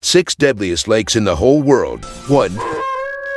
6 deadliest lakes in the whole world. 1.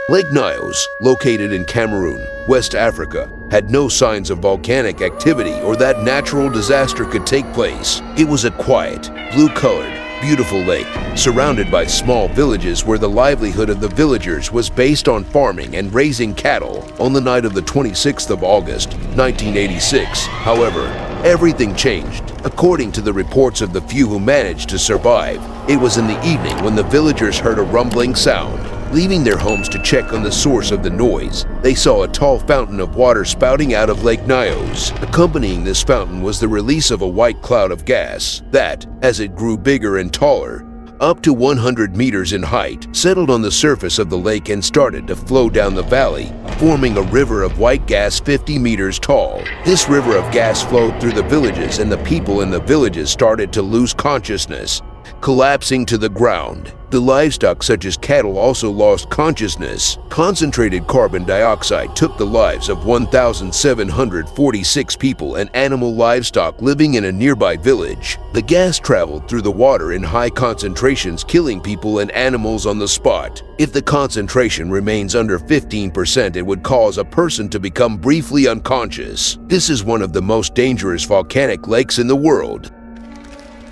Lake Nyos, located in Cameroon, West Africa, had no signs of volcanic activity or that natural disaster could take place. It was a quiet, blue-colored, beautiful lake, surrounded by small villages where the livelihood of the villagers was based on farming and raising cattle. On the night of the 26th of August, 1986, however, everything changed. According to the reports of the few who managed to survive, it was in the evening when the villagers heard a rumbling sound. Leaving their homes to check on the source of the noise, they saw a tall fountain of water spouting out of Lake Nyos. Accompanying this fountain was the release of a white cloud of gas that, as it grew bigger and taller, up to 100 meters in height, settled on the surface of the lake and started to flow down the valley, forming a river of white gas 50 meters tall. This river of gas flowed through the villages, and the people in the villages started to lose consciousness, collapsing to the ground. The livestock such as cattle also lost consciousness. Concentrated carbon dioxide took the lives of 1,746 people and animal livestock living in a nearby village. The gas traveled through the water in high concentrations, killing people and animals on the spot. If the concentration remains under 15%, it would cause a person to become briefly unconscious. This is one of the most dangerous volcanic lakes in the world.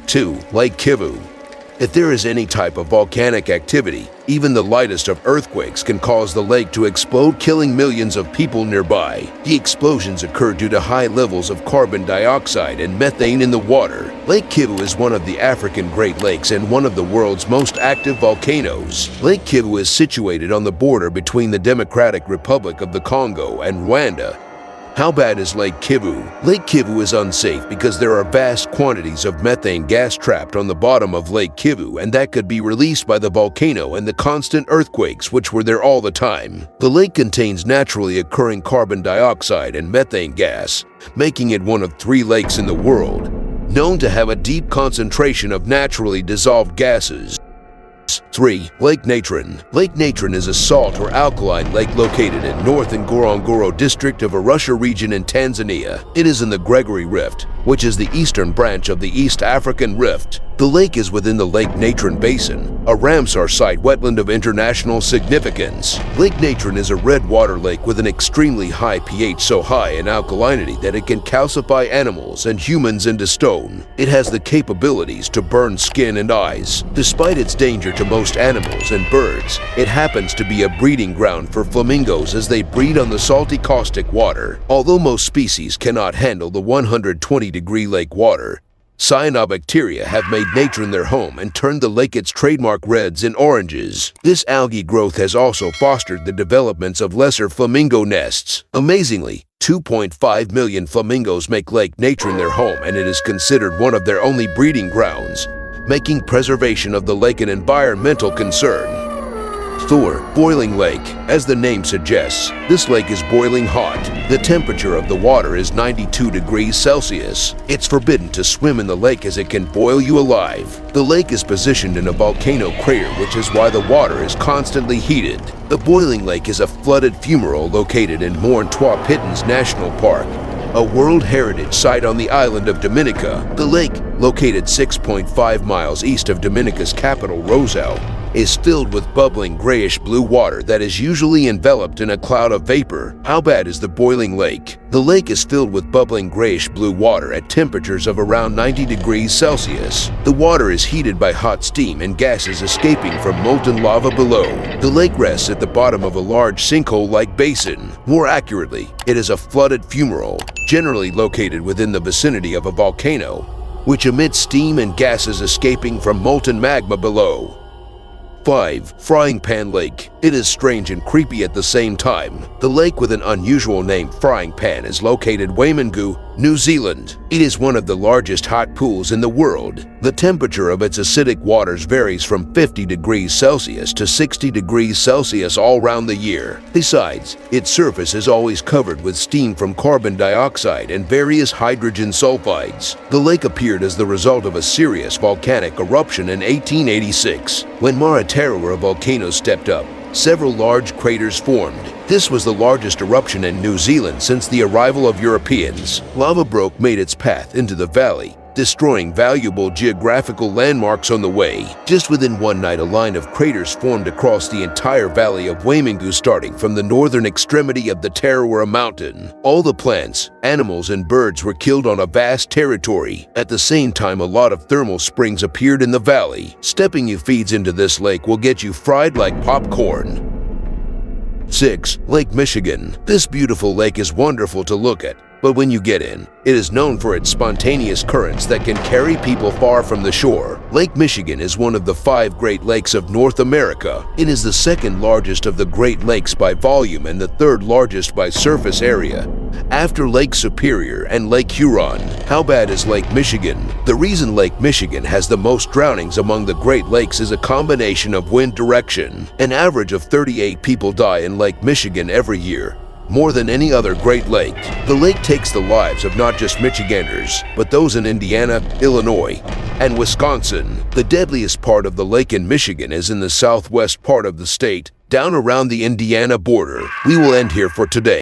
2. Lake Kivu. If there is any type of volcanic activity, even the lightest of earthquakes can cause the lake to explode, killing millions of people nearby. The explosions occur due to high levels of carbon dioxide and methane in the water. Lake Kivu is one of the African Great Lakes and one of the world's most active volcanoes. Lake Kivu is situated on the border between the Democratic Republic of the Congo and Rwanda. How bad is Lake Kivu? Lake Kivu is unsafe because there are vast quantities of methane gas trapped on the bottom of Lake Kivu, and that could be released by the volcano and the constant earthquakes which were there all the time. The lake contains naturally occurring carbon dioxide and methane gas, making it one of 3 lakes in the world known to have a deep concentration of naturally dissolved gases. 3. Lake Natron. Lake Natron is a salt or alkaline lake located in North Ngorongoro district of Arusha region in Tanzania. It is in the Gregory Rift, which is the eastern branch of the East African Rift. The lake is within the Lake Natron Basin, a Ramsar site wetland of international significance. Lake Natron is a red water lake with an extremely high pH, so high in alkalinity that it can calcify animals and humans into stone. It has the capabilities to burn skin and eyes. Despite its danger to most animals and birds, it happens to be a breeding ground for flamingos as they breed on the salty caustic water. Although most species cannot handle the 120-degree lake water, cyanobacteria have made natron their home and turned the lake its trademark reds and oranges. This algae growth has also fostered the developments of lesser flamingo nests. Amazingly, 2.5 million flamingos make Lake Natron their home, and it is considered one of their only breeding grounds, making preservation of the lake an environmental concern. 4. Boiling Lake. As the name suggests, this lake is boiling hot. The temperature of the water is 92 degrees Celsius. It's forbidden to swim in the lake as it can boil you alive. The lake is positioned in a volcano crater, which is why the water is constantly heated. The Boiling Lake is a flooded fumarole located in Morne Trois Pitons National Park, a World Heritage Site on the island of Dominica. The lake, located 6.5 miles east of Dominica's capital, Roselle, is filled with bubbling grayish-blue water that is usually enveloped in a cloud of vapor. How bad is the Boiling Lake? The lake is filled with bubbling grayish-blue water at temperatures of around 90 degrees Celsius. The water is heated by hot steam and gases escaping from molten lava below. The lake rests at the bottom of a large sinkhole-like basin. More accurately, it is a flooded fumarole, generally located within the vicinity of a volcano, which emits steam and gases escaping from molten magma below. 5. Frying Pan Lake. It is strange and creepy at the same time. The lake with an unusual name, Frying Pan, is located in Waimangu, New Zealand. It is one of the largest hot pools in the world. The temperature of its acidic waters varies from 50 degrees Celsius to 60 degrees Celsius all round the year. Besides, its surface is always covered with steam from carbon dioxide and various hydrogen sulfides. The lake appeared as the result of a serious volcanic eruption in 1886. When Maraterua volcano stepped up, several large craters formed. This was the largest eruption in New Zealand since the arrival of Europeans. Lava made its path into the valley, destroying valuable geographical landmarks on the way. Just within one night, a line of craters formed across the entire valley of Wamingu, starting from the northern extremity of the Tarawera mountain. All the plants, animals, and birds were killed on a vast territory. At the same time, a lot of thermal springs appeared in the valley. Stepping you feeds into this lake will get you fried like popcorn. 6. Lake Michigan. This beautiful lake is wonderful to look at, but when you get in, it is known for its spontaneous currents that can carry people far from the shore. Lake Michigan is one of the 5 Great Lakes of North America. It is the second largest of the Great Lakes by volume and the third largest by surface area, after Lake Superior and Lake Huron. How bad is Lake Michigan? The reason Lake Michigan has the most drownings among the Great Lakes is a combination of wind direction. An average of 38 people die in Lake Michigan every year, more than any other Great Lake. The lake takes the lives of not just Michiganders, but those in Indiana, Illinois, and Wisconsin. The deadliest part of the lake in Michigan is in the southwest part of the state, down around the Indiana border. We will end here for today.